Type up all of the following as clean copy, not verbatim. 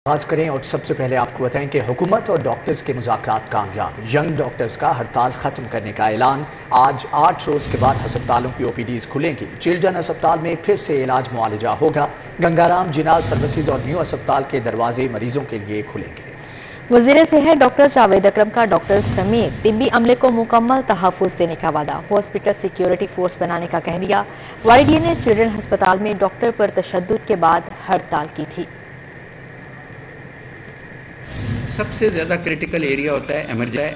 آغاز کریں اور سب سے پہلے آپ کو بتائیں کہ حکومت اور ڈاکٹرز کے مذاکرات کامیاب۔ ینگ ڈاکٹرز کا ہڑتال ختم کرنے کا اعلان۔ آج 8 روز کے بعد ہسپتالوں کی OPDs کھلیں گی۔ چلڈرن ہسپتال میں پھر سے علاج معالجہ ہوگا۔ گنگارام جناح سروسز اور نیو ہسپتال کے دروازے مریضوں کے لیے کھلیں گے۔ وزیر صحت ڈاکٹر جاوید اکرم کا ڈاکٹر سمیت طبی عملے کو مکمل تحفظ دینے کا وعدہ۔ ہاسپٹل سیکیورٹی فورس بنانے کا کہہ دیا۔ YDA نے چلڈرن ہسپتال میں ڈاکٹر پر تشدد کے بعد ہڑتال کی تھی۔ سب سے زیادہ کریٹیکل ایریا ہوتا ہے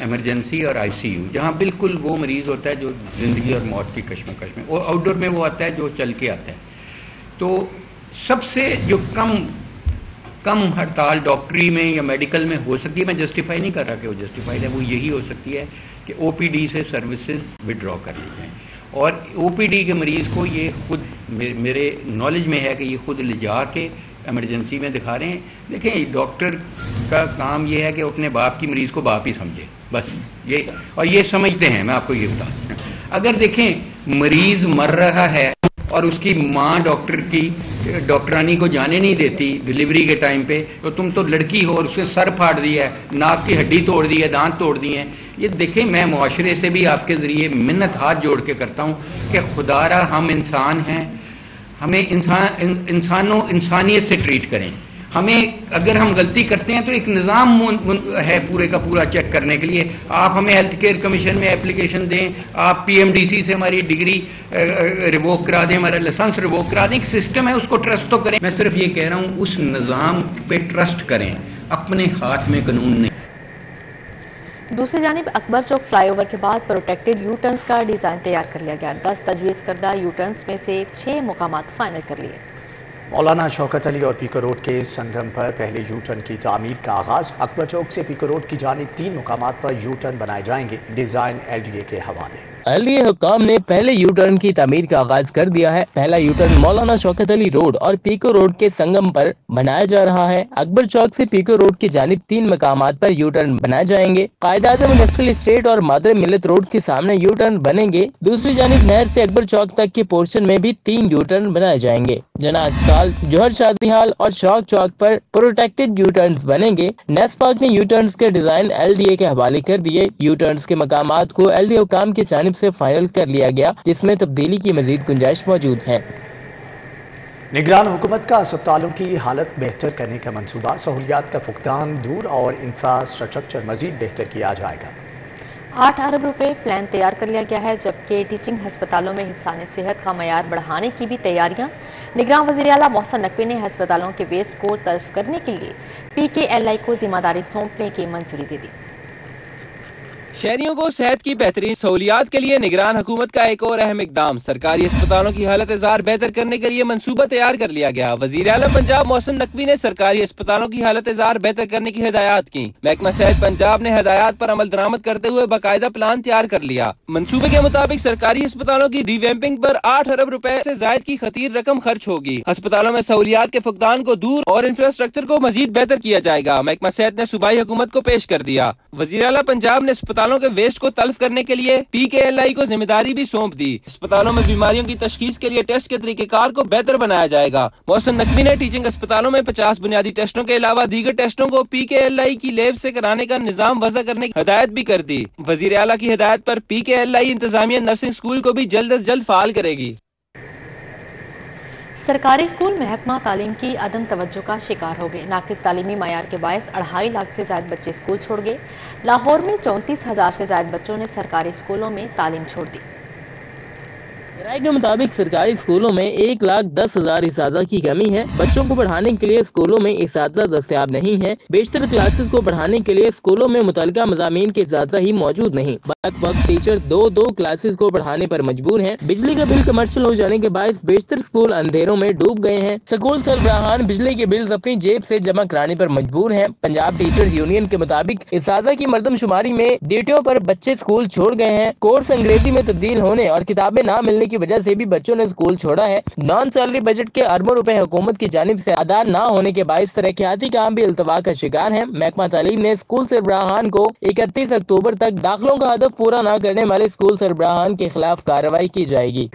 ایمرجنسی اور ICU، جہاں بالکل وہ مریض ہوتا ہے جو زندگی اور موت کی کشمکش میں، اور آؤٹ ڈور میں وہ آتا ہے جو چل کے آتا ہے۔ تو سب سے جو کم ہڑتال ڈاکٹری میں یا میڈیکل میں ہو سکتی ہے، میں جسٹیفائی نہیں کر رہا کہ وہ جسٹیفائڈ ہے، وہ یہی ہو سکتی ہے کہ OPD سے سروسز وڈرا کر لی جائیں، اور OPD کے مریض کو یہ خود میرے نالج میں ہے کہ یہ خود لے جا کے ایمرجنسی میں دکھا رہے ہیں۔ دیکھیں، ڈاکٹر کا کام یہ ہے کہ اپنے باپ کی مریض کو باپ ہی سمجھے، بس یہ، اور یہ سمجھتے ہیں۔ میں آپ کو یہ بتا دوں، اگر دیکھیں مریض مر رہا ہے اور اس کی ماں ڈاکٹرانی کو جانے نہیں دیتی ڈلیوری کے ٹائم پہ، تو تم تو لڑکی ہو اور اس سے سر پھاڑ دیا ہے، ناک کی ہڈی توڑ دی ہے، دانت توڑ دیے ہیں۔ یہ دیکھیں، میں معاشرے سے بھی آپ کے ذریعے منت ہاتھ جوڑ کے کرتا ہوں کہ خدا را ہم انسان ہیں، ہمیں انسانیت سے ٹریٹ کریں۔ ہمیں اگر ہم غلطی کرتے ہیں تو ایک نظام ہے پورے کا پورا چیک کرنے کے لیے۔ آپ ہمیں ہیلتھ کیئر کمیشن میں اپلیکیشن دیں، آپ PMDC سے ہماری ڈگری ریووک کرا دیں، ہمارا لائسنس ریووک کرا دیں۔ ایک سسٹم ہے، اس کو ٹرسٹ تو کریں۔ میں صرف یہ کہہ رہا ہوں، اس نظام پہ ٹرسٹ کریں، اپنے ہاتھ میں قانون نہیں۔ دوسری جانب اکبر چوک فلائی اوور کے بعد پروٹیکٹڈ یو ٹرنز کا ڈیزائن تیار کر لیا گیا۔ 10 تجویز کردہ یو ٹرنز میں سے 6 مقامات فائنل کر لیے۔ مولانا شوکت علی اور پیکو روڈ کے سنگم پر پہلے یو ٹرن کی تعمیر کا آغاز۔ اکبر چوک سے پیکو روڈ کی جانب 3 مقامات پر یو ٹرن بنائے جائیں گے۔ ڈیزائن LDA کے حوالے۔ LDA حکام نے پہلے یو ٹرن کی تعمیر کا آغاز کر دیا ہے۔ پہلا you turn Maulana Shaukat Ali road اور پیکو روڈ کے سنگم پر بنایا جا رہا ہے۔ اکبر چوک سے پیکو روڈ کی جانب 3 مقامات پر یو ٹرن بنائے جائیں گے۔ قائد اعظم انڈسٹریل اسٹیٹ اور مادر ملت روڈ کے سامنے یو ٹرن بنیں گے۔ دوسری جانب نہر سے اکبر چوک تک کے پورشن میں بھی 3 یو ٹرن بنائے جائیں گے۔ جناح ہسپتال، جوہر شادی ہال اور شوق چوک پر پروٹیکٹڈ یو ٹرنز بنیں گے۔ نیسپاک نے یو ٹرنز کے ڈیزائن LDA کے حوالے کر دیے۔ یو ٹرنز کے مقامات کو LDA حکام کی جانب سے فائنل کر لیا گیا، جس میں تبدیلی کی مزید گنجائش موجود ہے۔ نگران حکومت کا ہسپتالوں کی حالت بہتر کرنے کا منصوبہ۔ سہولیات کا فقدان دور اور انفراسٹرکچر مزید بہتر کیا جائے گا۔ 8 ارب روپے پلان تیار کر لیا گیا ہے، جبکہ ٹیچنگ ہسپتالوں میں حفظان صحت کا معیار بڑھانے کی بھی تیاریاں۔ نگراں وزیر اعلیٰ محسن نقوی نے ہسپتالوں کے ویسٹ کو تلف کرنے کے لیے PKLI کو ذمہ داری سونپنے کی منظوری دے دی۔ شہریوں کو صحت کی بہترین سہولیات کے لیے نگران حکومت کا ایک اور اہم اقدام، سرکاری اسپتالوں کی حالت ازار بہتر کرنے کے لیے منصوبہ تیار کر لیا گیا۔ وزیر اعلیٰ پنجاب محسن نقوی نے سرکاری اسپتالوں کی حالت ازار بہتر کرنے کی ہدایات کی۔ محکمہ صحت پنجاب نے ہدایات پر عمل درآمد کرتے ہوئے باقاعدہ پلان تیار کر لیا۔ منصوبے کے مطابق سرکاری اسپتالوں کی ری ویمپنگ پر 8 ارب روپے سے زائد کی خطیر رقم خرچ ہوگی۔ ہسپتالوں میں سہولیات کے فقدان کو دور اور انفراسٹرکچر کو مزید بہتر کیا جائے گا۔ محکمہ صحت نے صوبائی حکومت کو پیش کر دیا۔ وزیر اعلیٰ پنجاب نے اسپتالوں کے ویسٹ کو تلف کرنے کے لیے PKLI کو ذمہ داری بھی سونپ دی۔ اسپتالوں میں بیماریوں کی تشخیص کے لیے ٹیسٹ کے طریقہ کار کو بہتر بنایا جائے گا۔ محسن نقوی نے ٹیچنگ اسپتالوں میں 50 بنیادی ٹیسٹوں کے علاوہ دیگر ٹیسٹوں کو PKLI کی لیب سے کرانے کا نظام وضع کرنے کی ہدایت بھی کر دی۔ وزیر اعلیٰ کی ہدایت پر PKLI انتظامیہ نرسنگ اسکول کو بھی جلد از جلد فعال کرے گی۔ سرکاری اسکول محکمہ تعلیم کی عدم توجہ کا شکار ہو گئے۔ ناقص تعلیمی معیار کے باعث 2.5 لاکھ سے زائد بچے اسکول چھوڑ گئے۔ لاہور میں 34,000 سے زائد بچوں نے سرکاری اسکولوں میں تعلیم چھوڑ دی۔ ذرائع کے مطابق سرکاری اسکولوں میں 1,10,000 اساتذہ کی کمی ہے۔ بچوں کو پڑھانے کے لیے اسکولوں میں اساتذہ دستیاب نہیں ہے۔ بیشتر کلاسز کو پڑھانے کے لیے اسکولوں میں متعلقہ مضامین کے اساتذہ ہی موجود نہیں۔ وقت ٹیچر دو کلاسز کو پڑھانے پر مجبور ہیں۔ بجلی کا بل کمرشل ہو جانے کے باعث بیشتر اسکول اندھیروں میں ڈوب گئے ہیں۔ اسکول سربراہان بجلی کے بلز اپنی جیب سے جمع کرانے پر مجبور ہیں۔ پنجاب ٹیچرز یونین کے مطابق اساتذہ کی مردم شماری میں ڈیوٹیوں پر بچے اسکول چھوڑ گئے ہیں۔ کورس انگریزی میں تبدیل ہونے اور کتابیں نہ ملنے کی وجہ سے بھی بچوں نے اسکول چھوڑا ہے۔ نان سیلری بجٹ کے اربوں روپے حکومت کی جانب سے ادا نہ ہونے کے باعث ترقیاتی کام بھی التوا کا شکار ہیں۔ محکمہ تعلیم نے اسکول سربراہان کو 31 اکتوبر تک داخلوں کا ہدف پورا نہ کرنے والے اسکول سربراہان کے خلاف کارروائی کی جائے گی۔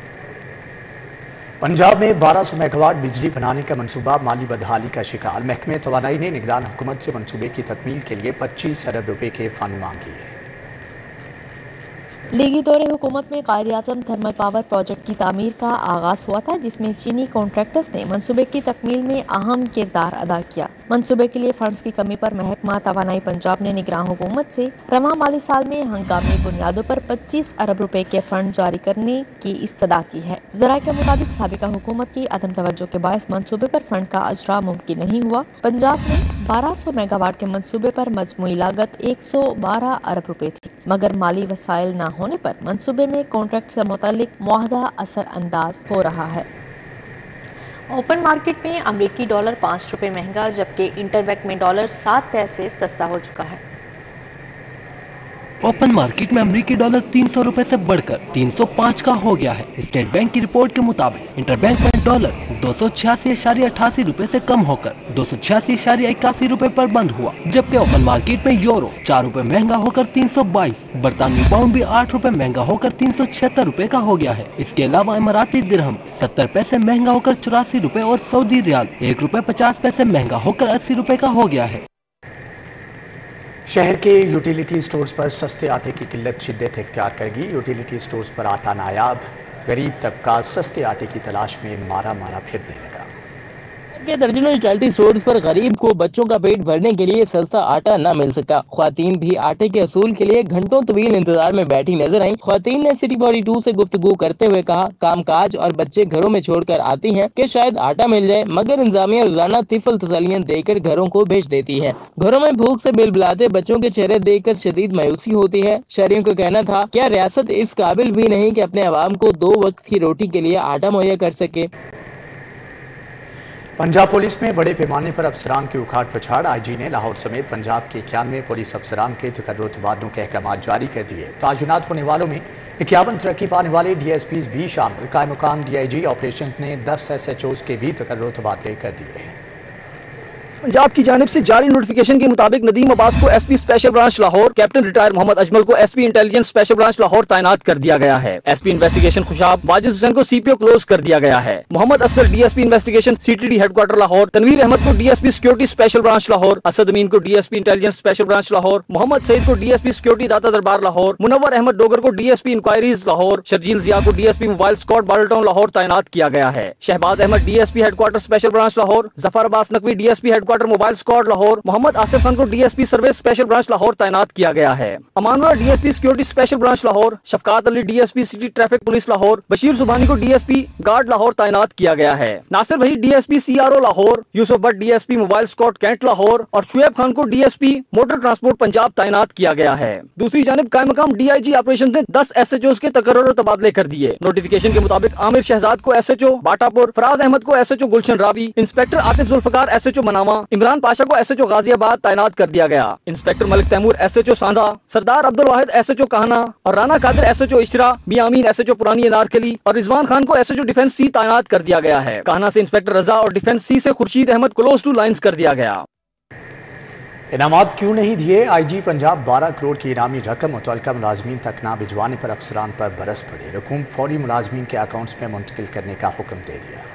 पंजाब में 1200 मेगावाट बिजली बनाने का मंसूबा माली बदहाली का शिकार। महकमे तवानाई ने निगरान हुकूमत से मंसूबे की तकमील के लिए 25 अरब रुपए के फंड मांग लिए। लीगी दौरे हुकूमत में कायद-ए-आज़म थर्मल पावर प्रोजेक्ट की तामीर का आगाज हुआ था, जिसमें चीनी कॉन्ट्रैक्टर्स ने मंसूबे की तकमील में अहम किरदार अदा किया। मंसूबे के लिए फंड्स की कमी पर महकमा तवानाई पंजाब ने निगरान हुकूमत से रवां माली साल में हंगामी बुनियादों पर 25 अरब रुपए के फंड जारी करने की इस्तदा की है। ज़राए के मुताबिक साबिका हुकूमत की अदम तवज्जो के बायस मंसूबे पर फंड का अजरा मुमकिन नहीं हुआ। पंजाब में 1200 मेगावाट के मंसूबे पर मजमूई लागत 112 अरब रुपए थी, मगर माली वसाइल न होने पर मंसूबे में कॉन्ट्रैक्ट से मुतालिक मुआहदा असर अंदाज हो रहा है। ओपन मार्केट में अमरीकी डॉलर 5 रुपए महंगा, जबकि इंटरबैंक में डॉलर 7 पैसे सस्ता हो चुका है। ओपन मार्केट में अमरीकी डॉलर 300 रुपए से बढ़कर 305 का हो गया है। स्टेट बैंक की रिपोर्ट के मुताबिक इंटरबैंक में डॉलर 286.88 रुपए से कम होकर 286.81 रुपए पर बंद हुआ, जबकि ओपन मार्केट में यूरो 4 रुपए महंगा होकर 322, बरतानवी पाउंड भी 8 रुपए महंगा होकर 376 रुपए का हो गया है। इसके अलावा इमाराती दिरहम 70 पैसे महंगा होकर 84 रुपए और सऊदी रियाल 1 रुपए 50 पैसे महंगा होकर 80 रुपए का हो गया है। शहर के यूटिलिटी स्टोर्स पर सस्ते आटे की किल्लत शिद्दत इख्तियार करेगी। यूटिलिटी स्टोर्स पर आटा नायाब, गरीब तबका सस्ते आटे की तलाश में मारा फिरने लगा। के दर्जनों यूटिलिटी स्टोर्स पर गरीब को बच्चों का पेट भरने के लिए सस्ता आटा न मिल सका। ख्वातीन भी आटे के असूल के लिए घंटों तवील इंतजार में बैठी नजर आई। ख्वातीन ने सिटी 42 से गुफ्तगू करते हुए कहा, कामकाज और बच्चे घरों में छोड़कर आती हैं कि शायद आटा मिल जाए, मगर इंतजामिया रोजाना तिफल तसलियां देकर घरों को भेज देती है। घरों में भूख से बिलबिलाते बच्चों के चेहरे देखकर शदीद मायूसी होती है। शहरियों का कहना था, क्या रियासत इस काबिल भी नहीं कि अपने अवाम को 2 वक्त की रोटी के लिए आटा मुहैया कर सके। पंजाब पुलिस में बड़े पैमाने पर अफसरान की उखाड़ पछाड़। आईजी ने लाहौर समेत पंजाब के 91 पुलिस अफसरान के तकर्रुर तबादलों के अहकाम जारी कर दिए। तैनात होने वालों में 51 तरक्की पाने वाले DSPs भी शामिल। कायम मुकाम DIG ऑपरेशन ने 10 SHOs के भी तकर्रुर तबादले कर दिए हैं। पंजाब की जानिब से जारी नोटिफिकेशन के मुताबिक नदीम अब्बास को SP special branch Lahore, captain retire Mohammad Ajmal को SP intelligence special branch Lahore तैनात कर दिया गया है। SP इन्वेस्टिगेशन खुशाब वाजिद हुसैन को CPO क्लोज कर दिया गया है। Mohammad Asghar DSP investigation CTD headquarter Lahore, Tanveer Ahmed को DSP security special branch Lahore, Asad Amin को DSP intelligence special branch Lahore, Mohammad Saeed को DSP सिक्योरिटी दाता दरबार लाहौर, मुनव्वर अहमद डोगर को DSP इंक्वायरीज लाहौर, शर्जील जिया को DSP mobile squad border town Lahore तैनात किया गया है। Shahbaz Ahmed DSP headquarter special branch Lahore, Zafar Abbas Naqvi DSP headquarter mobile squad Lahore, Mohammad Asif Khan को DSP service special branch Lahore तैनात किया गया है। Amanullah DSP security special branch Lahore, Shafqat Ali DSP city traffic police Lahore, Bashir Subhani को DSP गार्ड लाहौर तैनात किया गया है। नासिर वही DSP CRO Lahore, Yousuf Bhatt DSP mobile squad cantt Lahore और शुएब खान को DSP मोटर ट्रांसपोर्ट पंजाब तैनात किया गया है। दूसरी जानिब कायम मकाम DIG ऑपरेशन ने 10 SHOs के तकर्रुर तबादले कर दिए। नोटिफिकेशन के मुताबिक आमिर शहजाद को SHO बाटापुर, फराज अहमद को SHO Gulshan Ravi, inspector Atif Zulfiqar SHO मनामा, इमरान पाशा को SHO गाजियाबाद तैनात कर दिया गया। Inspector Malik Taimur SHO Sanda, Sardar Abdul Wahid SHO Kahna और राना कादिर SHO इशरा, बियामीन SHO पुरानी अनारकली और रिजवान खान को SHO डिफेंस C तैनात कर दिया गया है। काहना से इंस्पेक्टर रजा और डिफेंस C से Khurshid Ahmed close to lines कर दिया गया। इनामात क्यों नहीं दिए? IG पंजाब 12 करोड़ की इनामी रकम मुतल्लिका मुलाजमीन तक ना भिजवाने पर अफसरान पर बरस पड़ी। हुकूमत फौरी मुलाजमीन के अकाउंट्स में मुंतकिल करने का हुक्म दे दिया।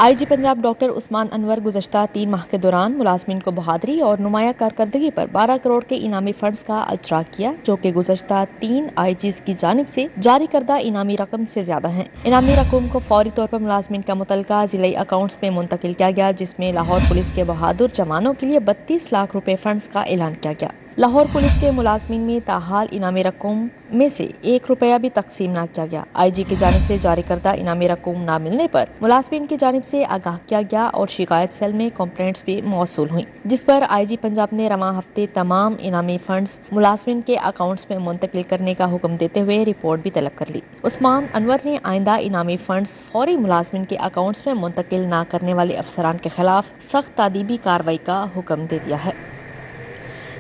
IG पंजाब डॉक्टर उस्मान अनवर गुज़श्ता 3 माह के दौरान मुलाजमीन को बहादुरी और नुमाया कारकर्दगी पर 12 करोड़ के इनामी फंड्स का अजरा किया, जो कि गुज़श्ता 3 IGs की जानिब से जारी करदा इनामी रकम से ज्यादा है। इनामी रकम को फौरी तौर पर मुलाजमीन का मुतल्लिका ज़िलाई अकाउंट्स में मुंतकिल किया गया, जिसमें लाहौर पुलिस के बहादुर जवानों के लिए 32 लाख रुपए फंड्स का ऐलान किया गया। लाहौर पुलिस के मुलाजमीन में ताहाल इनामी रकम में से 1 रुपया भी तकसीम न किया गया। IG की जानिब से जारी करदा इनामी रकम न मिलने पर मुलाजमीन की जानिब से आगाह किया गया और शिकायत सेल में कंप्लेंट्स भी मौसूल हुई, जिस पर IG पंजाब ने रवां हफ्ते तमाम इनामी फंड्स मुलाजमीन के अकाउंट्स में मुंतकिल करने का हुक्म देते हुए रिपोर्ट भी तलब कर ली। उस्मान अनवर ने आइंदा इनामी फंड्स फौरी मुलाजमीन के अकाउंट्स में मुंतकिल न करने वाले अफसरान के खिलाफ सख्त तादीबी कार्रवाई का हुक्म दे दिया है।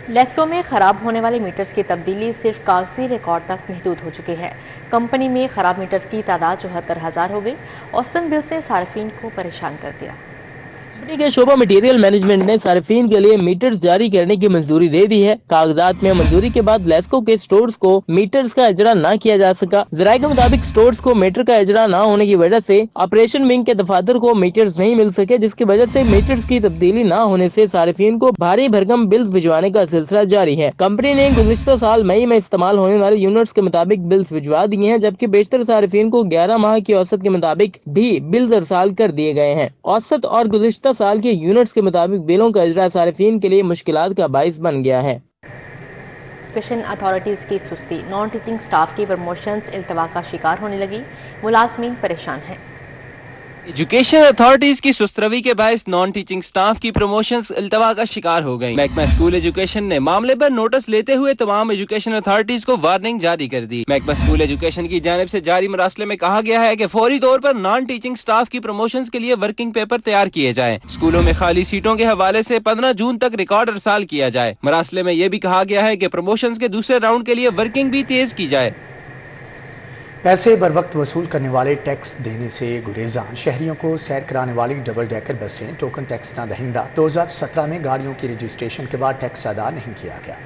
लेस्को में ख़राब होने वाले मीटर्स की तब्दीली सिर्फ कागजी रिकॉर्ड तक महदूद हो चुकी है। कंपनी में ख़राब मीटर्स की तादाद 74,000 हो गई। औसतन बिल्स ने सार्फिन को परेशान कर दिया। कंपनी के शोबा मटेरियल मैनेजमेंट ने सार्फिन के लिए मीटर्स जारी करने की मंजूरी दे दी है। कागजात में मंजूरी के बाद लेस्को के स्टोर्स को मीटर्स का इजरा न किया जा सका। जराये के मुताबिक स्टोर्स को मीटर का इजरा न होने की वजह से ऑपरेशन विंग के दफातर को मीटर्स नहीं मिल सके, जिसकी वजह से मीटर्स की तब्दीली न होने से सार्फिन को भारी भरकम बिल्स भिजवाने का सिलसिला जारी है। कंपनी ने गुज़िश्ता साल मई में इस्तेमाल होने वाले यूनिट्स के मुताबिक बिल्स भिजवा दिए हैं, जबकि बेशतर सार्फिन को 11 माह की औसत के मुताबिक भी बिल्स अरसाल कर दिए गए हैं। औसत और गुज़िश्ता साल के यूनिट्स के मुताबिक बिलों का इजरा सार्फिन के लिए मुश्किलात का बाइस बन गया है। एजुकेशन अथॉरिटीज़ की सुस्ती, नॉन टीचिंग स्टाफ की प्रमोशंस इल्तवा का शिकार होने लगी, मुलाजमीन परेशान हैं। एजुकेशन अथॉरिटीज की सुस्तरवी के बायस नॉन टीचिंग स्टाफ की प्रमोशंस इल्तवा का शिकार हो गई। महकमा स्कूल एजुकेशन ने मामले पर नोटिस लेते हुए तमाम एजुकेशन अथॉरिटीज को वार्निंग जारी कर दी। महकमा स्कूल एजुकेशन की जानिब से जारी मरासले में कहा गया है कि फौरी तौर पर नॉन टीचिंग स्टाफ की प्रमोशंस के लिए वर्किंग पेपर तैयार किए जाए। स्कूलों में खाली सीटों के हवाले से 15 जून तक रिकॉर्ड अरसाल किया जाए। मरासले में यह भी कहा गया है कि प्रमोशंस के दूसरे राउंड के लिए वर्किंग भी तेज की जाए। पैसे बर वक्त वसूल करने वाले टैक्स देने से गुरेजान शहरियों को सैर कराने वाली डबल डेकर बसें टोकन टैक्स न दहिंदा। 2017 में गाड़ियों की रजिस्ट्रेशन के बाद टैक्स अदा नहीं किया गया।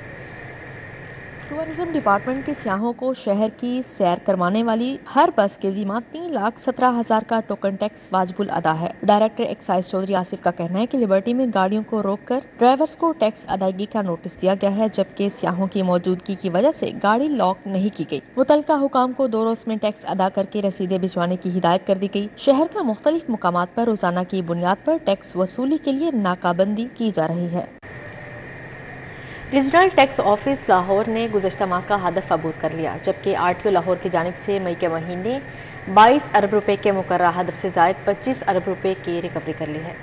टूरिज्म डिपार्टमेंट के सियाहों को शहर की सैर करवाने वाली हर बस के ज़िम्मा 3,17,000 का टोकन टैक्स वाजिबुल अदा है। डायरेक्टर एक्साइज चौधरी आसिफ का कहना है कि लिबर्टी में गाड़ियों को रोककर ड्राइवर्स को टैक्स अदायगी का नोटिस दिया गया है, जबकि सियाहों की मौजूदगी की वजह से गाड़ी लॉक नहीं की गई। मुतलका हुकाम को 2 रोज में टैक्स अदा करके रसीदें भिजवाने की हिदायत कर दी गई। शहर का मुख्तलिफ मुकामात पर रोजाना की बुनियाद पर टैक्स वसूली के लिए नाकाबंदी की जा रही है। रीजनल टैक्स ऑफिस लाहौर ने गुज़श्ता माह का हदफ अबूर कर लिया, जबकि RTO लाहौर की जानिब से मई के महीने 22 अरब रुपए के मुकर्रर हदफ से ज़ायद 25 अरब रुपए की रिकवरी कर ली है।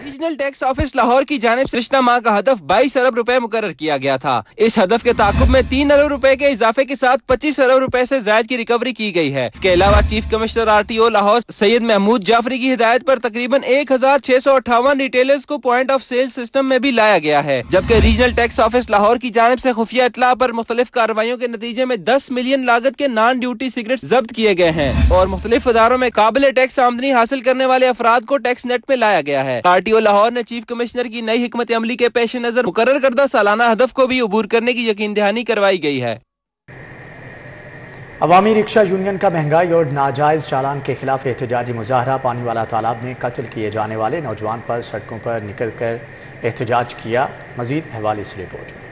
रीजनल टैक्स ऑफिस लाहौर की जानिब से गुज़श्ता माह का हदफ 22 अरब रुपए मुकर्रर किया गया था। इस हदफ के ताकुब में 3 अरब रुपए के इजाफे के साथ 25 अरब रुपए से ज्यादा की रिकवरी की गई है। इसके अलावा chief commissioner RTO Lahore Syed Mahmood Jafri की हिदायत पर तकरीबन 1658 रिटेलर्स को पॉइंट ऑफ सेल सिस्टम में भी लाया गया है, जबकि रीजनल टैक्स ऑफिस लाहौर की जानिब से खुफिया इत्तला पर मुख्तलिफ कार्रवाइयों के नतीजे में 10 मिलियन लागत के नॉन ड्यूटी सिगरेट जब्त किए गए हैं और मुख्तलिफ इदारों में काबिल टैक्स आमदनी हासिल करने वाले अफराद को टैक्स नेट में लाया गया है। RTO लाहौर ने चीफ कमिश्नर की नई हिकमत अमली के पेश नजर मुकर्रर करदा सालाना हदफ को भी अबूर करने की यकीन दहानी करवाई गई है। अवामी रिक्शा यूनियन का महंगाई और नाजायज चालान के खिलाफ एहतजाजी मुजाहरा पानी वाला तालाब में कत्ल किए जाने वाले नौजवान पर सड़कों पर निकल कर एहतजाज किया। मजीद अहवाल इस रिपोर्ट में।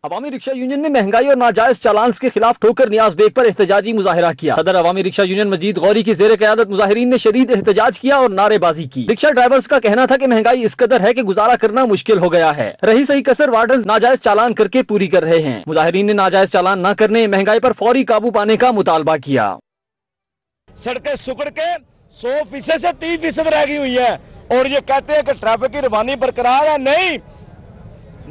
अवामी रिक्शा यूनियन ने महंगाई और नाजायज चालान के खिलाफ ठोकर नियाज बेग पर एहतजाजी मुजाहिरा किया। सदर अवामी रिक्शा यूनियन मजीद गौरी की ज़ेर क़यादत मुजाहिरीन ने शदीद एहतजाज किया और नारेबाजी की। रिक्शा ड्राइवर्स का कहना था कि महंगाई इस कदर है कि गुजारा करना मुश्किल हो गया है। रही सही कसर वार्डन नाजायज चालान करके पूरी कर रहे हैं। मुजाहिरीन ने नाजायज चालान न करने, महंगाई पर फौरी काबू पाने का मुतालबा किया। सड़कें सुकड़ के 100% से 30% रह गई हुई है और ये कहते हैं कि ट्रैफिक की रवानी बरकरार है। नहीं,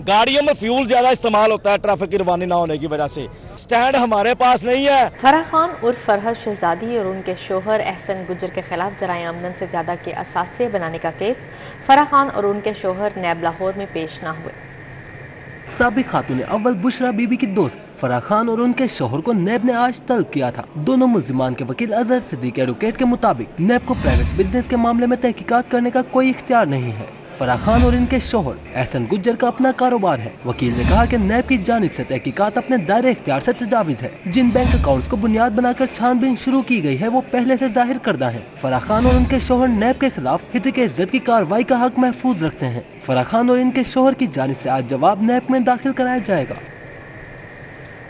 गाड़ियों में फ्यूल ज्यादा इस्तेमाल होता है ट्रैफिक की रवानी ना होने की वजह से। स्टैंड हमारे पास नहीं है। फराह खान उर्फ फरहद शहजादी और उनके शोहर एहसन गुज्जर के खिलाफ ज़राए आमदन से ज्यादा के असासे बनाने का केस। फराह खान और उनके शोहर नैब लाहौर में पेश न हुए। साबिक खातून अव्वल बुशरा बीबी की दोस्त फराह खान और उनके शोहर को नैब ने आज तलब किया था। दोनों मुल्जिमान के वकील अजहर सिद्दीक एडवोकेट के मुताबिक नैब को प्राइवेट बिजनेस के मामले में तहकीकात करने का कोई इख्तियार नहीं है। फराह खान और इनके शोहर एहसन गुज्जर का अपना कारोबार है। वकील ने कहा कि नैब की जानिब से तहकीकात अपने दायरे इख्तियार से तजावीज है। जिन बैंक अकाउंट्स को बुनियाद बनाकर छानबीन शुरू की गई है वो पहले से जाहिर करदा है। फराह खान और उनके शोहर नैब के खिलाफ हित के इज्जत की कार्रवाई का हक महफूज रखते हैं। फराह खान और इनके शोहर की जानिब से आज जवाब नैब में दाखिल कराया जाएगा।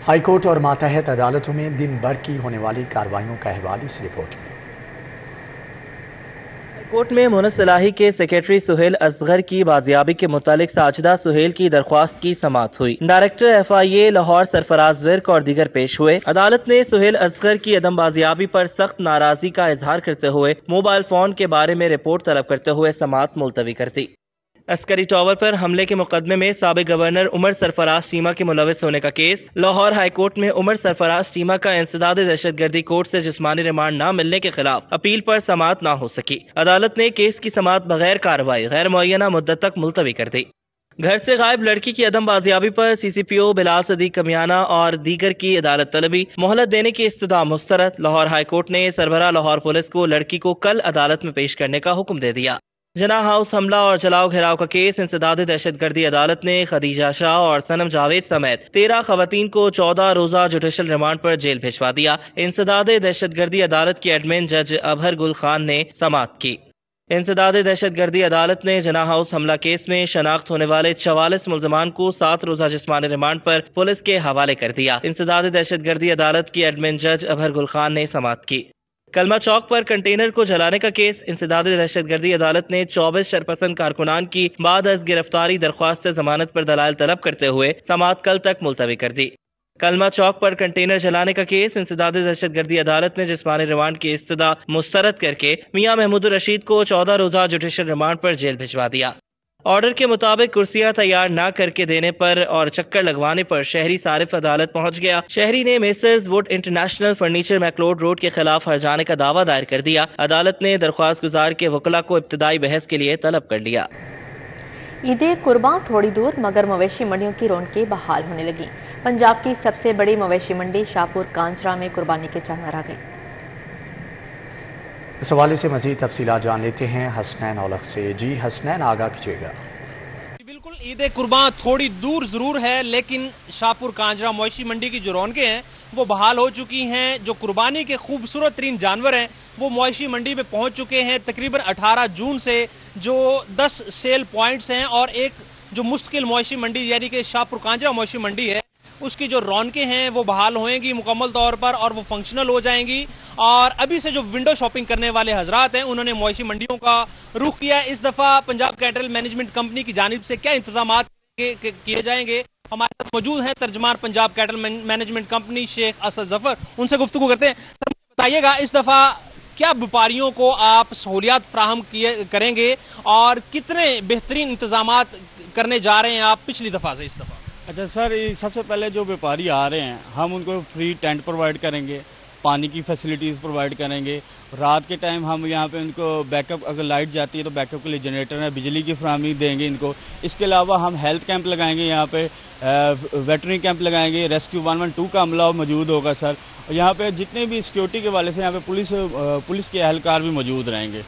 हाई कोर्ट और मातहत अदालतों में दिन भर की होने वाली कार्रवाइयों का अहवाल इस रिपोर्ट में। कोर्ट में मुनस सलाही के सेक्रेटरी सुहेल असगर की बाजियाबी के मुतालिक साजिदा सुहेल की दरख्वास्त की समाअत हुई। डायरेक्टर FIA लाहौर सरफराज विर्क और दीगर पेश हुए। अदालत ने सुहेल असगर की अदम बाजियाबी पर सख्त नाराजगी का इजहार करते हुए मोबाइल फोन के बारे में रिपोर्ट तलब करते हुए समाअत मुलतवी कर दी। अस्करी टावर पर हमले के मुकदमे में साबिक गवर्नर उमर सरफराज चीमा के मुलविस होने का केस। लाहौर हाई कोर्ट में उमर सरफराज चीमा का इंसदाद दहशतगर्दी कोर्ट से जिस्मानी रिमांड न मिलने के खिलाफ अपील पर समाअत न हो सकी। अदालत ने केस की समाअत बगैर कार्रवाई गैर मुअय्यना मुद्दत तक मुलतवी कर दी। घर से गायब लड़की की अदम बाजियाबी पर CCPO बिलाल सदीक कमियाना और दीगर की अदालत तलबी, मोहलत देने की इस्तदा मुस्तरद। लाहौर हाई कोर्ट ने सरबराह लाहौर पुलिस को लड़की को कल अदालत में पेश करने का हुक्म दे दिया। जना हाउस हमला और जलाओ घेराव का केस इंसदादे दहशतगर्दी अदालत ने खदीजा शाह और सनम जावेद समेत 13 खवातीन को 14 रोजा जुडिशल रिमांड पर जेल भिजवा दिया। इंसदादे दहशतगर्दी अदालत की एडमिन जज अबहर गुल खान ने समाअत की। इंसदादे दहशतगर्दी अदालत ने जना हाउस हमला केस में शनाख्त होने वाले 44 मुल्जमान को 7 रोजा जिस्मानी रिमांड पर पुलिस के हवाले कर दिया। इंसदादे दहशतगर्दी अदालत की एडमिन जज अबहर गुल खान ने समाअत की। कलमा चौक पर कंटेनर को जलाने का केस इंसदादे दहशतगर्दी अदालत ने 24 शरपसंद कारकुनान की बाद अज गिरफ्तारी दरख्वास्त जमानत पर दलाल तलब करते हुए समाअत कल तक मुलतवी कर दी। कलमा चौक पर कंटेनर जलाने का केस इंसदादे दहशतगर्दी अदालत ने जिस्मानी रिमांड की इस्तदा मुस्तरद करके मियां महमूद रशीद को 14 रोजा जुडिशल रिमांड पर जेल भिजवा दिया। ऑर्डर के मुताबिक कुर्सियां तैयार न करके देने पर और चक्कर लगवाने पर शहरी सारिफ अदालत पहुंच गया। शहरी ने messrs wood international furniture McLeod road के खिलाफ हर्जाने का दावा दायर कर दिया। अदालत ने दरख्वास्त गुजार के वकला को इब्तदाई बहस के लिए तलब कर लिया। ईद कुर्बान थोड़ी दूर मगर मवेशी मंडियों की रौनकें बहाल होने लगी। पंजाब की सबसे बड़ी मवेशी मंडी शाहपुर कांचरा में कुर्बानी के जानवर आ गए। इस हवाले से मजीद तफसीलात जान लेते हैं हसनैन औलख से। जी हसनैन, आगाह कीजिएगा। बिल्कुल, ईद कुर्बान थोड़ी दूर जरूर है, लेकिन शाहपुर कांचरा मवेशी मंडी की जो रौनकें हैं वो बहाल हो चुकी हैं। जो कुर्बानी के खूबसूरत तरीन जानवर हैं वो मवेशी मंडी में पहुंच चुके हैं। तकरीबन 18 जून से जो 10 सेल पॉइंट्स हैं और एक जो मुस्तकिल मवेशी मंडी यानी कि शाहपुर कांचरा मवेशी मंडी है उसकी जो रौनकें हैं वो बहाल होएंगी मुकम्मल तौर पर और वो फंक्शनल हो जाएंगी। और अभी से जो विंडो शॉपिंग करने वाले हजरात हैं उन्होंने मवेशी मंडियों का रुख किया है। इस दफ़ा पंजाब कैटल मैनेजमेंट कंपनी की जानिब से क्या इंतजाम किए जाएंगे, हमारे साथ मौजूद हैं तर्जमान Punjab cattle management company Sheikh Asad Zafar, उनसे गुफ्तगू करते हैं। सर बताइएगा, इस दफ़ा क्या व्यापारियों को आप सहूलियात फ्राहम करेंगे और कितने बेहतरीन इंतजाम करने जा रहे हैं आप पिछली दफ़ा से इस दफ़ा? अच्छा सर, सबसे पहले जो व्यापारी आ रहे हैं हम उनको फ्री टेंट प्रोवाइड करेंगे, पानी की फैसिलिटीज़ प्रोवाइड करेंगे। रात के टाइम हम यहाँ पे उनको बैकअप, अगर लाइट जाती है तो बैकअप के लिए जनरेटर है, बिजली की फराहमी देंगे इनको। इसके अलावा हम हेल्थ कैंप लगाएंगे, यहाँ पे वेटरनरी कैंप लगाएंगे, रेस्क्यू 112 का अमला मौजूद होगा सर। यहाँ पे जितने भी सिक्योरिटी के वाले से यहाँ पे पुलिस के अहलकार भी मौजूद रहेंगे।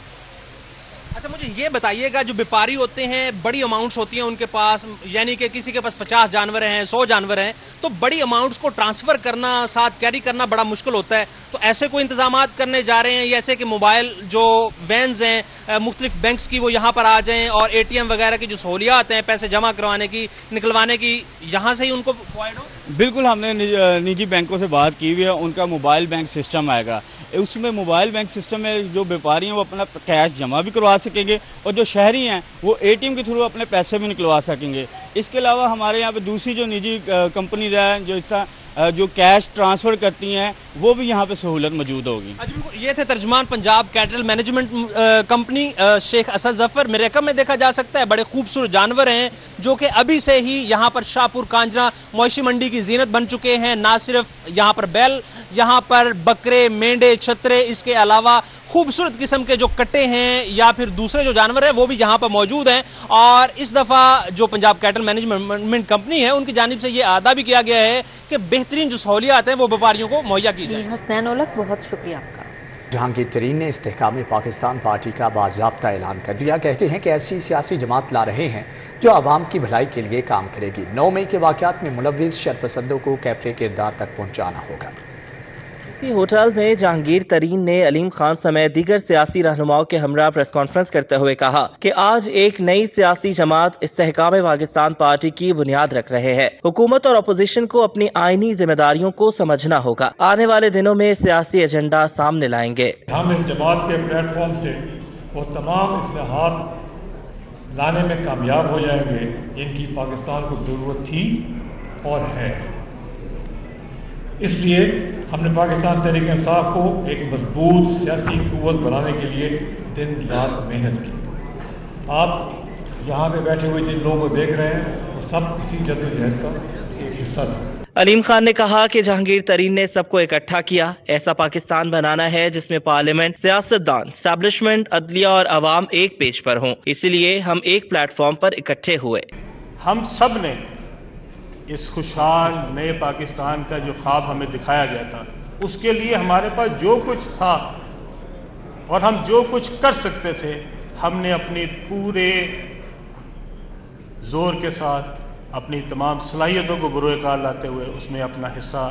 अच्छा, मुझे ये बताइएगा, जो व्यापारी होते हैं बड़ी अमाउंट्स होती हैं उनके पास, यानी कि किसी के पास 50 जानवर हैं, 100 जानवर हैं, तो बड़ी अमाउंट्स को ट्रांसफ़र करना, साथ कैरी करना बड़ा मुश्किल होता है। तो ऐसे कोई इंतजाम करने जा रहे हैं जैसे कि मोबाइल जो वैन्स हैं मुख्तलिफ बैंक्स की वो यहाँ पर आ जाएँ और ATM वगैरह की जो सहूलियात हैं पैसे जमा करवाने की, निकलवाने की, यहाँ से ही उनको प्रोवाइड हो? बिल्कुल, हमने निजी बैंकों से बात की हुई है, उनका मोबाइल बैंक सिस्टम आएगा। उसमें मोबाइल बैंक सिस्टम में जो व्यापारी हैं वो अपना कैश जमा भी करवा सकेंगे और जो शहरी हैं वो ATM के थ्रू अपने पैसे भी निकलवा सकेंगे। इसके अलावा हमारे यहाँ पे दूसरी जो निजी कंपनीज हैं जो इस तरह जो कैश ट्रांसफ़र करती हैं वो भी यहाँ पे सहूलत मौजूद होगी। ये थे तर्जमान Punjab cattle management company Sheikh Asad Zafar. मेरे रकम में देखा जा सकता है बड़े खूबसूरत जानवर हैं जो कि अभी से ही यहाँ पर शाहपुर कांचरा मवेशी मंडी की जीनत बन चुके हैं। ना सिर्फ यहाँ पर बैल, यहाँ पर बकरे, मेंढे, छतरे, इसके अलावा खूबसूरत किस्म के जो कट्टे हैं या फिर दूसरे जो जानवर हैं वो भी यहाँ पर मौजूद हैं। और इस दफ़ा जो पंजाब कैटल मैनेजमेंट कंपनी है उनकी जानिब से ये आदा भी किया गया है कि बेहतरीन जो सहूलियात हैं वो व्यापारियों को मुहैया की जाए। हसनैन औलख, बहुत शुक्रिया आपका। जहांगीर तरीन ने इस्तेहकाम पाकिस्तान पार्टी का बाज़ाब्ता ऐलान कर दिया। कहते हैं कि ऐसी सियासी जमात ला रहे हैं जो आवाम की भलाई के लिए काम करेगी। 9 मई के वाक़यात में मुलव्विस शरपसंदों को कैफे किरदार तक पहुँचाना होगा। इसी होटल में जहांगीर तरीन ने अलीम खान समेत दीगर सियासी रहनुमाओं के हमरा प्रेस कॉन्फ्रेंस करते हुए कहा कि आज एक नई सियासी जमात इस्तेहकाम पाकिस्तान पार्टी की बुनियाद रख रहे हैं। हुकूमत और अपोजिशन को अपनी आईनी जिम्मेदारियों को समझना होगा। आने वाले दिनों में सियासी एजेंडा सामने लाएंगे। हम इस जमात के प्लेटफॉर्म से वो तमाम इस्लाहात लाने में कामयाब हो जाएंगे जिनकी पाकिस्तान को ज़रूरत थी और है। इसलिए हमने पाकिस्तान तहरीक इंसाफ को एक मजबूत सियासी क़ुव्वत बनाने के लिए दिन रात मेहनत की। आप यहाँ पे बैठे हुए जिन लोगों को देख रहे हैं वो सब इसी जद्दोजहद का एक हिस्सा था। अलीम खान ने कहा कि जहांगीर तरीन ने सबको इकट्ठा किया। ऐसा पाकिस्तान बनाना है जिसमें पार्लियामेंट, सियासतदान, एस्टैब्लिशमेंट, अदलिया और अवाम एक पेज पर हों। इसलिए हम एक प्लेटफॉर्म पर इकट्ठे हुए। ہم سب نے اس خوشحال نئے پاکستان کا جو خواب ہمیں دکھایا گیا تھا، اس کے لیے ہمارے پاس جو کچھ تھا اور ہم جو کچھ کر سکتے تھے، ہم نے اپنی پورے زور کے ساتھ اپنی تمام صلاحیتوں کو بروئے کار لاتے ہوئے اس میں اپنا حصہ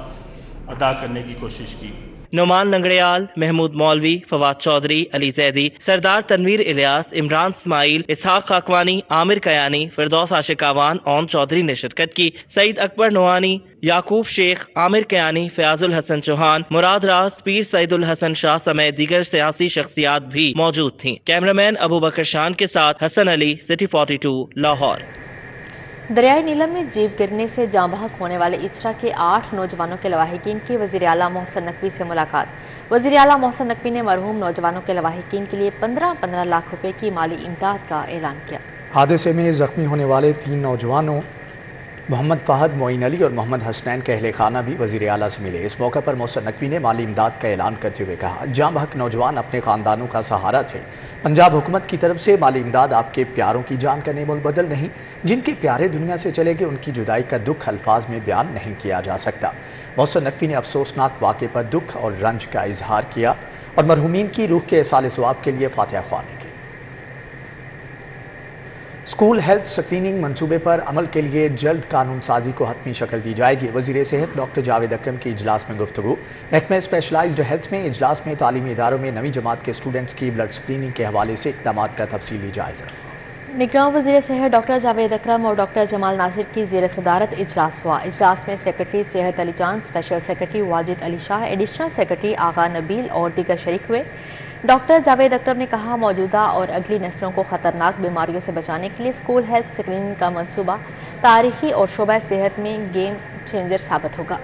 ادا کرنے کی کوشش کی۔ نعمان لنگڑیال، محمود مولوی، فواد چودھری، علی زیدی، سردار تنویر الیاس، عمران اسماعیل، اسحاق خاکوانی، عامر کیانی، فردوس عاشق آوان، اوم چودھری نے شرکت کی۔ سعید اکبر نوانی، یعقوب شیخ، عامر کیانی، فیاض الحسن چوہان، مراد راز، پیر سعید الحسن شاہ سمیت دیگر سیاسی شخصیات بھی موجود تھیں۔ کیمرامین ابو بکر شان کے ساتھ حسن علی، سٹی 42، لاہور۔ دریائے نیلم میں جیپ گرنے سے جاں بحق ہونے والے اچھرا کے 8 نوجوانوں کے لواحقین کی وزیر اعلیٰ محسن نقوی سے ملاقات۔ وزیر اعلیٰ محسن نقوی نے مرحوم نوجوانوں کے لواحقین کے لیے 15 لاکھ روپے کی مالی امداد کا اعلان کیا۔ حادثے میں زخمی ہونے والے 3 نوجوانوں محمد فہد، معین علی اور محمد حسنین کے اہل خانہ بھی وزیر اعلیٰ سے ملے۔ اس موقع پر محسن نقوی نے مالی امداد کا اعلان کرتے ہوئے کہا، جاں بحق نوجوان اپنے خاندانوں کا سہارا تھے۔ پنجاب حکومت کی طرف سے مالی امداد آپ کے پیاروں کی جان کا نیم البدل نہیں، جن کے پیارے دنیا سے چلے گئے ان کی جدائی کا دکھ الفاظ میں بیان نہیں کیا جا سکتا۔ محسن نقوی نے افسوسناک واقعے پر دکھ اور رنج کا اظہار کیا اور مرحومین کی روح کے ایصال ثواب کے لیے فاتحہ خوانی کی۔ اسکول ہیلتھ سکریننگ منصوبے پر عمل کے لیے جلد قانون سازی کو حتمی شکل دی جائے گی۔ وزیر صحت ڈاکٹر جاوید اکرم کی اجلاس میں گفتگو۔ محکمہ اسپیشلائزڈ ہیلتھ میں اجلاس میں تعلیمی اداروں میں 9ویں جماعت کے اسٹوڈنٹس کی بلڈ سکریننگ کے حوالے سے اقدامات کا تفصیلی جائزہ۔ نگراں وزیر صحت ڈاکٹر جاوید اکرم اور ڈاکٹر جمال ناصر کی زیر صدارت اجلاس ہوا۔ اجلاس میں سیکرٹری صحت علی جان، special secretary Wajid Ali Shah, additional secretary آغا نبیل اور دیگر شریک ہوئے۔ ڈاکٹر جاوید اکرم نے کہا، موجودہ اور اگلی نسلوں کو خطرناک بیماریوں سے بچانے کے لیے اسکول ہیلتھ سکریننگ کا منصوبہ تاریخی اور شعبہ صحت میں گیم چینجر ثابت ہوگا۔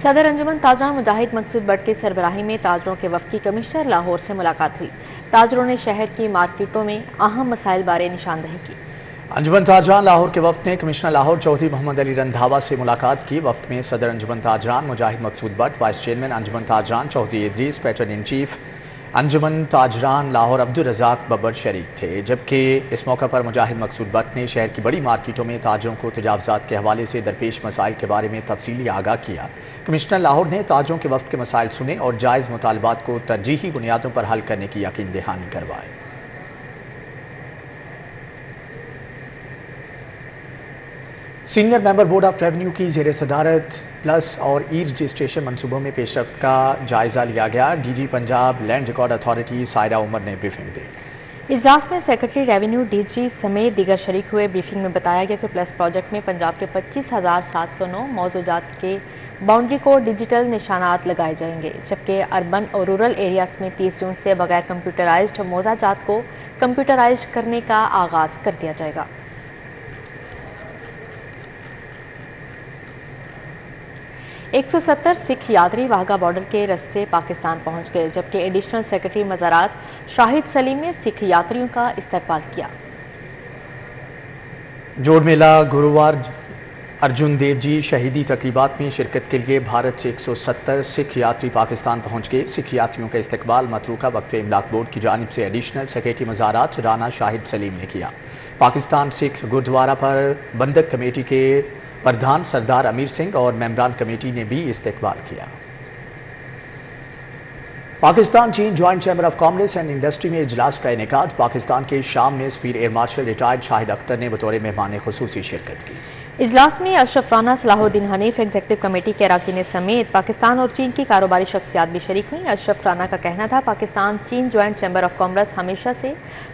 صدر انجمن تاجران مجاہد مقصود بٹ کی سربراہی میں تاجروں کے وفد کی کمشنر لاہور سے ملاقات ہوئی۔ تاجروں نے شہر کی مارکیٹوں میں اہم مسائل بارے نشاندہی کی۔ انجمن تاجران لاہور کے وفد نے کمشنر لاہور چودھری محمد علی رندھاوا سے ملاقات کی۔ وفد میں صدر Anjuman Tajiran Mujahid Maqsood Butt, vice chairman Anjuman Tajiran Chaudhry Idrees, patron in chief Anjuman Tajiran Lahore Abdul Razzaq Babar شریک تھے، جبکہ اس موقع پر مجاہد مقصود بٹ نے شہر کی بڑی مارکیٹوں میں تاجروں کو تجاوزات کے حوالے سے درپیش مسائل کے بارے میں تفصیلی آگاہ کیا۔ کمشنر لاہور نے تاجروں کے وفد کے مسائل سنے اور جائز مطالبات کو ترجیحی بنیادوں پر حل کرنے کی یقین دہانی کروائی۔ Senior member board of revenue کی زیر صدارت پلس اور ای رجسٹریشن منصوبوں میں پیش رفت کا جائزہ لیا گیا۔ D G Punjab land record authority Saira Umar نے بریفنگ دی۔ اجلاس میں سیکرٹری ریونیو ڈی جی سمیت دیگر شریک ہوئے۔ بریفنگ میں بتایا گیا کہ پلس پروجیکٹ میں پنجاب کے 25,709 موضوعات کے باؤنڈری کو ڈیجیٹل نشانات لگائے جائیں گے، جبکہ اربن اور رورل ایریاز میں 30 جون سے بغیر کمپیوٹرائزڈ موضوعات کو کمپیوٹرائزڈ کرنے کا آغاز کر دیا جائے گا۔ 170 سکھ یاتری واہگہ بارڈر کے رستے پاکستان پہنچ گئے، جبکہ ایڈیشنل سیکرٹری مزارات شاہد سلیم نے سکھ یاتریوں کا استقبال کیا۔ جوڑ میلہ گرووار ارجن دیو جی شہیدی تقریبات میں شرکت کے لیے بھارت سے 170 سکھ یاتری پاکستان پہنچ گئے۔ سکھ یاتریوں کا استقبال متروکہ وقف املاک بورڈ کی جانب سے ایڈیشنل سیکرٹری مزارات رانا شاہد سلیم نے کیا۔ پاکستان سکھ گردوارہ پر بندک کمیٹی کے پردھان سردار امیر سنگھ اور ممبران کمیٹی نے بھی استقبال کیا۔ پاکستان چین joint chamber of commerce and industry میں اجلاس کا انعقاد۔ پاکستان کے شام میں سپیر air marshal retired Shahid Akhtar نے بطور مہمان خصوصی شرکت کی۔ اجلاس میں اشرف رانا، صلاح الدین حنیف، ایگزیکٹو کمیٹی کے اراکین سمیت پاکستان اور چین کی کاروباری شخصیات بھی شریک ہوئیں۔ اشرف رانا کا کہنا تھا، پاکستان چین جوائنٹ چیمبر آف کامرس ہمیشہ سے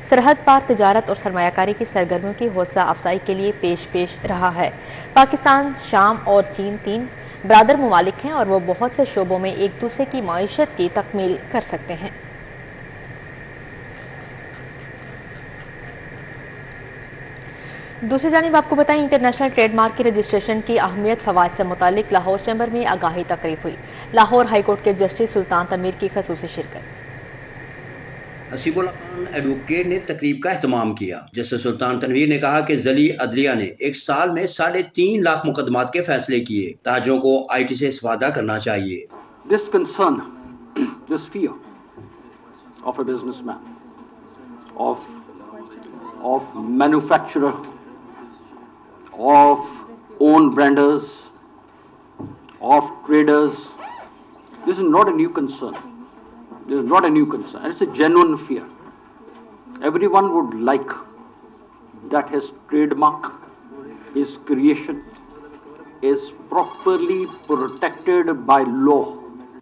سرحد پار تجارت اور سرمایہ کاری کی سرگرمیوں کی حوصلہ افزائی کے لیے پیش رہا ہے۔ پاکستان، شام اور چین 3 برادر ممالک ہیں اور وہ بہت سے شعبوں میں ایک دوسرے کی معیشت کی تکمیل کر سکتے ہیں۔ دوسری جانب آپ کو بتائیں، انٹرنیشنل ٹریڈ مارک کی رجسٹریشن کی اہمیت فوائد سے متعلق لاہور چیمبر میں آگاہی تقریب ہوئی۔ لاہور ہائی کورٹ کے جسٹس سلطان تنویر کی خصوصی شرکت۔ حسیب اللہ خان ایڈوکیٹ نے تقریب کا اہتمام کیا۔ جسٹس سلطان تنویر نے کہا کہ ذیلی عدلیہ نے ایک سال میں 3.5 لاکھ مقدمات کے فیصلے کیے۔ تاجروں کو IT سے استفادہ کرنا چاہیے۔ This concern, this fear of a businessman, of manufacturer, of own branders, of traders. This is not a new concern. This is not a new concern. It's a genuine fear. Everyone would like that his trademark, his creation is properly protected by law.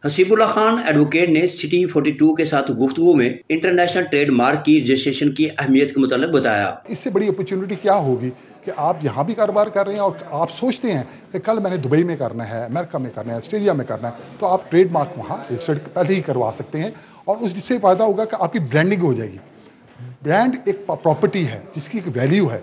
Hasibullah Khan advocate ने city 42 के साथ गुफ्तगू में international trade mark की registration की अहमियत के मुतालिक बताया। इससे बड़ी अपॉर्चुनिटी क्या होगी कि आप यहाँ भी कारोबार कर रहे हैं और आप सोचते हैं कि कल मैंने दुबई में करना है, अमेरिका में करना है, ऑस्ट्रेलिया में करना है, तो आप ट्रेड मार्क वहाँ रजिस्टर्ड पहले ही करवा सकते हैं और उससे फ़ायदा होगा कि आपकी ब्रांडिंग हो जाएगी। ब्रांड एक प्रॉपर्टी है जिसकी एक वैल्यू है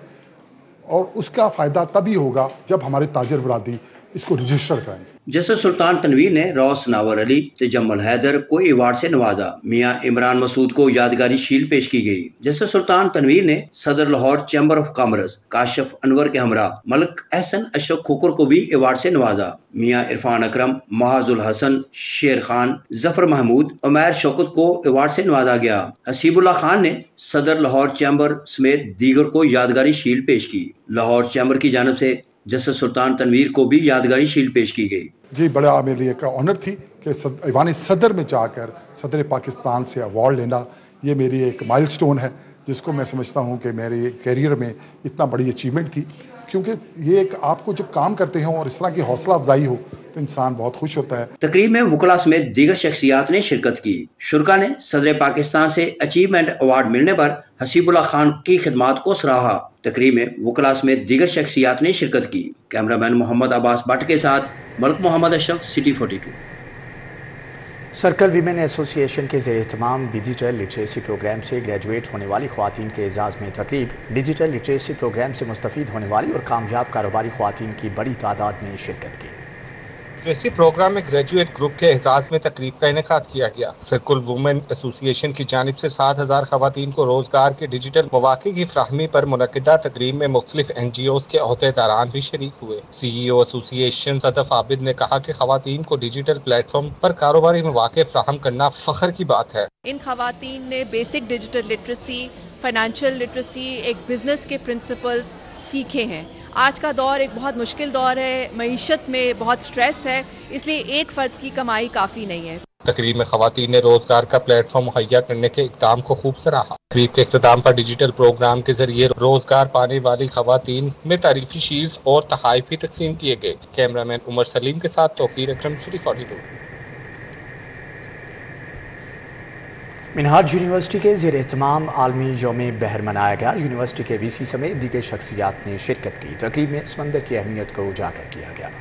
और उसका फ़ायदा तभी होगा जब हमारे ताजर बरादरी इसको रजिस्टर कराएंगे। जस्टिस सुल्तान तनवीर ने रौस नावर अली, तजम्मुल हैदर को अवार्ड से नवाजा। मियां इमरान मसूद को यादगारी शील्ड पेश की गई। जस्टिस सुल्तान तनवीर ने सदर Lahore chamber of commerce Kashif Anwar के हमरा मलिक अहसन अशरफ खोकर को भी अवार्ड से नवाजा। मियां इरफान अकरम, महाजुल हसन, शेर खान, जफर महमूद, उमैर शौकत को अवार्ड से नवाजा गया। हसीबुल्लाह खान ने सदर लाहौर चैम्बर समेत दीगर को यादगारी शील्ड पेश की। लाहौर चैम्बर की जानब से जस्टिस सुल्तान तनवीर को भी यादगारी शील्ड पेश की गई। ये बड़ा मेरे लिए का ऑनर थी कि ऐवान सदर में जाकर सदर पाकिस्तान से अवार्ड लेना, ये मेरी एक माइलस्टोन है जिसको मैं समझता हूँ कि मेरे कैरियर में इतना बड़ी अचीवमेंट थी, क्योंकि ये एक आपको जब काम करते हो और इस तरह की हौसला अफजाई हो तो इंसान बहुत खुश होता है। तकरीब में वकला समेत दीगर शख्सियात ने शिरकत की। शुरका ने सदर पाकिस्तान से अचीवमेंट अवार्ड मिलने पर हसीबुल्लाह खान की खिदमात को सराहा। तकरीब में वकला समेत दीगर शख्सियात ने शिरकत की। कैमरामैन मोहम्मद अब्बास भट्ट के साथ Malik Mohammad Ashraf, city 42। Circle women association के ज़ेर एहतमाम डिजिटल लिटरेसी प्रोग्राम से ग्रेजुएट होने वाली ख़वातीन के एजाज़ में तकरीब। डिजिटल लिटरेसी प्रोग्राम से मुस्तफ़ीद होने वाली और कामयाब कारोबारी ख़वातीन की बड़ी तादाद ने शिरकत की। लिटरेसी प्रोग्राम में ग्रेजुएट ग्रुप के एजाज़ में तकरीब का इनेकाद किया गया। सर्कल वुमेन एसोसिएशन की जानिब से 7,000 खवातीन को रोजगार के डिजिटल मौक़े की फ्राहमी पर मुनक़िदा तकरीब में मुख्तलिफ NGOs के अहदेदारान भी शरीक हुए। CEO एसोसिएशन सदफ आबिद ने कहा कि खवातीन को डिजिटल प्लेटफॉर्म पर कारोबारी मौक़े फ्राहम करना फ़ख्र की बात है। इन खवातीन ने basic digital literacy, financial literacy, एक बिज़नेस के प्रिंसिपल्स सीखे हैं। आज का दौर एक बहुत मुश्किल दौर है, मईशत में बहुत स्ट्रेस है, इसलिए एक फ़र्द की कमाई काफ़ी नहीं है। तकरीब में खवातीन ने रोजगार का प्लेटफॉर्म मुहैया करने के इक़दाम को खूब सराहा। तकरीब के इख्तिताम पर डिजिटल प्रोग्राम के जरिए रोजगार पाने वाली खवातीन में तारीफी शील्ड और तहाइफ भी तकसीम किए गए। कैमरामैन उमर सलीम के साथ तौकीर अकरम, सिटी 42। मिनहाज यूनिवर्सिटी के ज़ेर एहतमाम आलमी यौम बहर मनाया गया। यूनिवर्सिटी के VC समेत दीगर शख्सियात ने शिरकत की। तकरीब में समंदर की अहमियत को उजागर किया गया।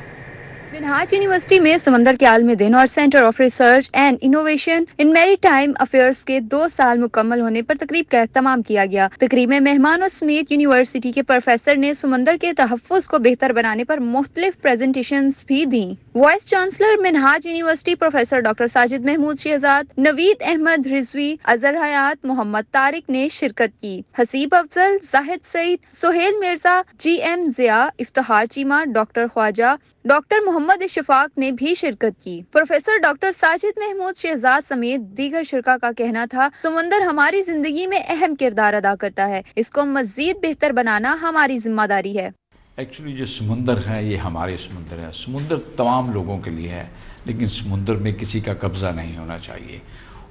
मिनहाज यूनिवर्सिटी में समंदर के आलमी दिन और centre of research and innovation in maritime affairs के 2 साल मुकम्मल होने पर तकरीब का एहतमाम किया गया। तकरीब में मेहमानों समेत यूनिवर्सिटी के प्रोफेसर ने समंदर के तहफ़्फ़ुज़ को बेहतर बनाने पर मुख्तलिफ प्रेजेंटेशंस भी दी। Vice chancellor Minhaj university professor doctor Sajid Mahmood Shahzad, Naveed Ahmed Rizvi, Azhar Hayat, Mohammad Tariq ने शिरकत की। Haseeb Afzal, Zahid Saeed, Sohail Mirza, GM Zia, Iftikhar Cheema, doctor Khawaja, doctor Mohammad Ishfaq ने भी शिरकत की। प्रोफेसर डॉक्टर साजिद महमूद शहजाद समेत दीगर शिरका का कहना था, समंदर हमारी जिंदगी में अहम किरदार अदा करता है, इसको मजीद बेहतर बनाना हमारी जिम्मेदारी है। एक्चुअली जो समुंदर है ये हमारे समुंदर है। समुंदर तमाम लोगों के लिए है, लेकिन समुंदर में किसी का कब्ज़ा नहीं होना चाहिए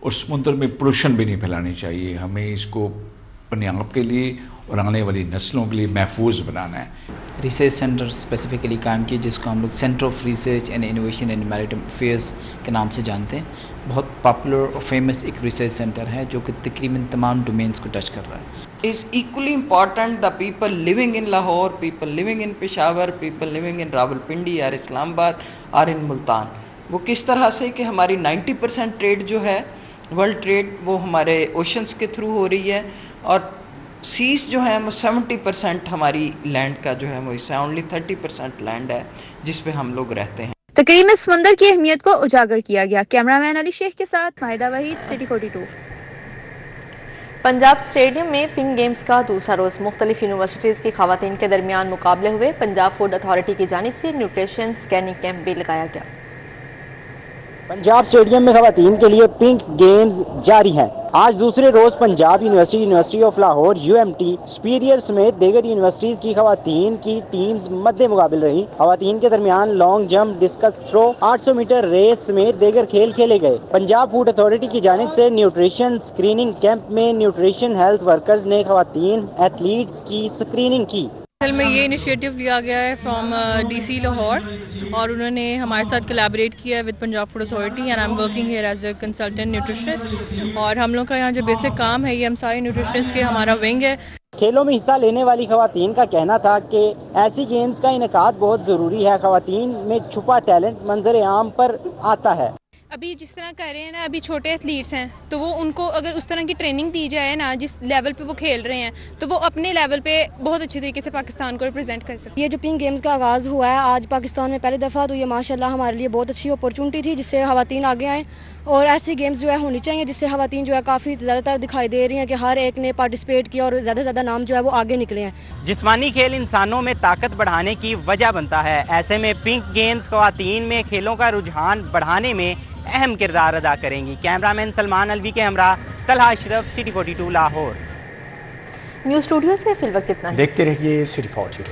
और समुंदर में पोल्यूशन भी नहीं फैलानी चाहिए। हमें इसको अपने आप के लिए और आने वाली नस्लों के लिए महफूज बनाना है। रिसर्च सेंटर स्पेसिफिकली कायम किए, जिसको हम लोग centre of research and innovation and maritime affairs के नाम से जानते हैं। बहुत पॉपुलर और फेमस एक रिसर्च सेंटर है जो कि तकरीबन तमाम डोमेन्स को टच कर रहा है। Is equally important the people living in Lahore, people living in Peshawar, people living in Rawalpindi or Islamabad or in Multan। वो किस तरह से कि हमारी 90% ट्रेड जो है वर्ल्ड ट्रेड वो हमारे ओशंस के थ्रू हो रही है और सीज जो है वो 70% हमारी लैंड का जो है वो हिस्सा, ओनली 30% लैंड है जिस पे हम लोग रहते हैं। तकरीब में समंदर की अहमियत को उजागर किया गया। कैमरामैन अली शेख के साथ माहिदा वहीद, सिटी 42। पंजाब स्टेडियम में पिंक गेम्स का दूसरा रोज़ मुख्तलिफ यूनिवर्सिटीज़ की खवातीन के दरमियान मुकाबले हुए। पंजाब फूड अथॉरिटी की जानिब से न्यूट्रिशन स्कैनिंग कैंप भी लगाया गया। पंजाब स्टेडियम में खवातीन के लिए पिंक गेम्स जारी हैं। आज दूसरे रोज Punjab university, university of Lahore, UMT, superior समेत दीगर यूनिवर्सिटीज की खवातीन की टीम्स मद्दे मुकाबिल रही। खवातीन के दरमियान long jump, discus throw, 800 metre race समेत दीगर खेल खेले गए। पंजाब फूड अथॉरिटी की जानिब से न्यूट्रिशन स्क्रीनिंग कैंप में न्यूट्रिशन हेल्थ वर्कर्स ने खवातीन एथलीट्स की स्क्रीनिंग की। असल में ये इनिशिएटिव लिया गया है फ्रॉम DC लाहौर और उन्होंने हमारे साथ कोलैबोरेट किया है with Punjab food authority and I am working here as a consultant nutritionist. और हम लोग का यहाँ जो बेसिक काम है ये हम सारे न्यूट्रिशनिस्ट के हमारा विंग है। खेलों में हिस्सा लेने वाली खवातीन का कहना था कि ऐसी गेम्स का इनेकाद बहुत ज़रूरी है। खवातीन में छुपा टैलेंट मंजर आम पर आता है। अभी जिस तरह कर रहे हैं ना, अभी छोटे एथलीट्स हैं तो वो उनको अगर उस तरह की ट्रेनिंग दी जाए ना, जिस लेवल पे वो खेल रहे हैं तो वो अपने लेवल पे बहुत अच्छे तरीके से पाकिस्तान को रिप्रेजेंट कर सकते हैं। ये जो पिंक गेम्स का आगाज़ हुआ है आज पाकिस्तान में पहली दफ़ा, तो ये माशाल्लाह हमारे लिए बहुत अच्छी अपॉर्चुनिटी थी जिससे खवातीन आगे आएँ और ऐसी गेम्स जो है होनी चाहिए जिससे खवातीन जो है काफ़ी ज़्यादातर दिखाई दे रही हैं कि हर एक ने पार्टिसिपेट किया और ज़्यादा से ज़्यादा नाम जो है वो आगे निकले हैं। जिस्मानी खेल इंसानों में ताकत बढ़ाने की वजह बनता है। ऐसे में पिंक गेम्स खवातीन में खेलों का रुझान बढ़ाने में अहम किरदार अदा करेंगी। कैमरामैन सलमान अलवी के हमरा Talha Ashraf, city 42 Lahore. News studio से फिल वक्त इतना ही। देखते रहिए सिटी 42।